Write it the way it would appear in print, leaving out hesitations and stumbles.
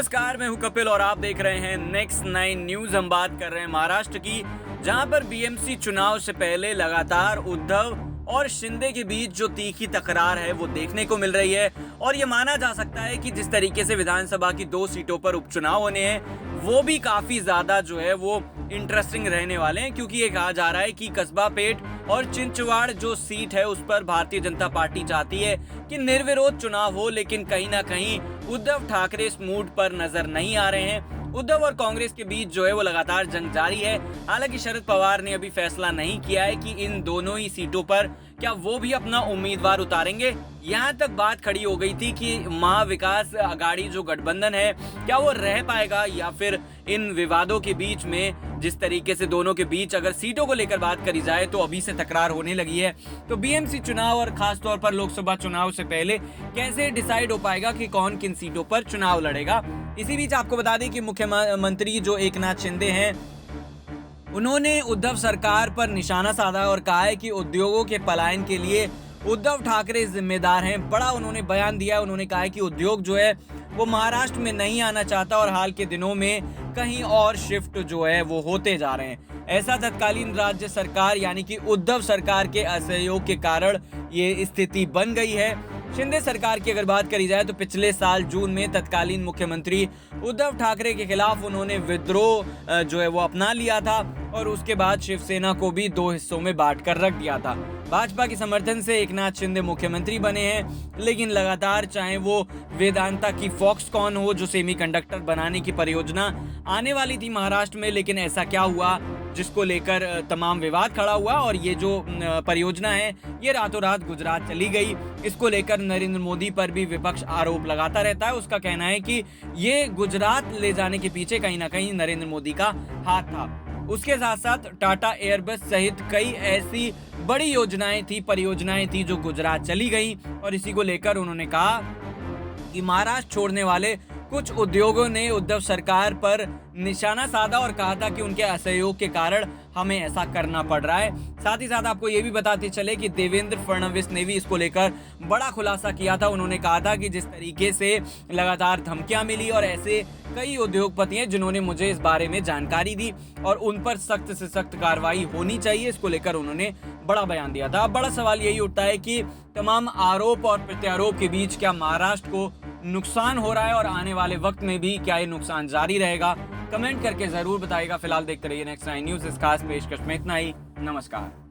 नमस्कार, मैं हूं कपिल और आप देख रहे हैं नेक्स्ट 9 न्यूज। हम बात कर रहे हैं महाराष्ट्र की, जहां पर बीएमसी चुनाव से पहले लगातार उद्धव और शिंदे के बीच जो तीखी तकरार है वो देखने को मिल रही है। और ये माना जा सकता है कि जिस तरीके से विधानसभा की 2 सीटों पर उपचुनाव होने हैं वो भी काफी ज्यादा जो है वो इंटरेस्टिंग रहने वाले हैं, क्योंकि ये कहा जा रहा है कि कस्बा पेट और चिंचवाड़ जो सीट है उस पर भारतीय जनता पार्टी चाहती है कि निर्विरोध चुनाव हो, लेकिन कहीं ना कहीं उद्धव ठाकरे इस मूड पर नजर नहीं आ रहे हैं। उद्धव और कांग्रेस के बीच जो है वो लगातार जंग जारी है। हालांकि शरद पवार ने अभी फैसला नहीं किया है कि इन दोनों ही सीटों पर क्या वो भी अपना उम्मीदवार उतारेंगे। यहाँ तक बात खड़ी हो गई थी कि महाविकास आघाड़ी जो गठबंधन है क्या वो रह पाएगा, या फिर इन विवादों के बीच में जिस तरीके से दोनों के बीच अगर सीटों को लेकर बात करी जाए तो अभी से तकरार होने लगी है। तो बीएमसी चुनाव और खासतौर पर लोकसभा चुनाव से पहले कैसे डिसाइड हो पाएगा कि कौन किन सीटों पर चुनाव लड़ेगा। इसी बीच आपको बता दें कि मुख्यमंत्री जो एकनाथ शिंदे हैं उन्होंने उद्धव सरकार पर निशाना साधा और कहा है कि उद्योगों के पलायन के लिए उद्धव ठाकरे जिम्मेदार हैं। बड़ा उन्होंने बयान दिया। उन्होंने कहा है कि उद्योग जो है वो महाराष्ट्र में नहीं आना चाहता और हाल के दिनों में कहीं और शिफ्ट जो है वो होते जा रहे हैं। ऐसा तत्कालीन राज्य सरकार यानी कि उद्धव सरकार के असहयोग के कारण ये स्थिति बन गई है। शिंदे सरकार की अगर बात करी जाए तो पिछले साल जून में तत्कालीन मुख्यमंत्री उद्धव ठाकरे के खिलाफ उन्होंने विद्रोह जो है वो अपना लिया था और उसके बाद शिवसेना को भी 2 हिस्सों में बांट कर रख दिया था। भाजपा के समर्थन से एकनाथ शिंदे मुख्यमंत्री बने हैं, लेकिन लगातार चाहे वो वेदांता की फॉक्सकॉन हो जो सेमीकंडक्टर बनाने की परियोजना आने वाली थी महाराष्ट्र में, लेकिन ऐसा क्या हुआ जिसको लेकर तमाम विवाद खड़ा हुआ और ये जो परियोजना है ये रातों रात गुजरात चली गई। इसको लेकर नरेंद्र मोदी पर भी विपक्ष आरोप लगाता रहता है। उसका कहना है कि ये गुजरात ले जाने के पीछे कहीं ना कहीं नरेंद्र मोदी का हाथ था। उसके साथ साथ टाटा एयरबस सहित कई ऐसी बड़ी योजनाएं थी, परियोजनाएं थी जो गुजरात चली गई। और इसी को लेकर उन्होंने कहा कि महाराष्ट्र छोड़ने वाले कुछ उद्योगों ने उद्धव सरकार पर निशाना साधा और कहा था कि उनके असहयोग के कारण हमें ऐसा करना पड़ रहा है। साथ ही साथ आपको ये भी बताते चले कि देवेंद्र फडणवीस ने भी इसको लेकर बड़ा खुलासा किया था। उन्होंने कहा था कि जिस तरीके से लगातार धमकियां मिली और ऐसे कई उद्योगपति हैं जिन्होंने मुझे इस बारे में जानकारी दी और उन पर सख्त से सख्त कार्रवाई होनी चाहिए, इसको लेकर उन्होंने बड़ा बयान दिया था। अब बड़ा सवाल यही उठता है कि तमाम आरोप और प्रत्यारोप के बीच क्या महाराष्ट्र को नुकसान हो रहा है और आने वाले वक्त में भी क्या ये नुकसान जारी रहेगा? कमेंट करके जरूर बताइएगा। फिलहाल देखते रहिए नेक्स्ट 9 न्यूज। इस खास पेशकश में इतना ही। नमस्कार।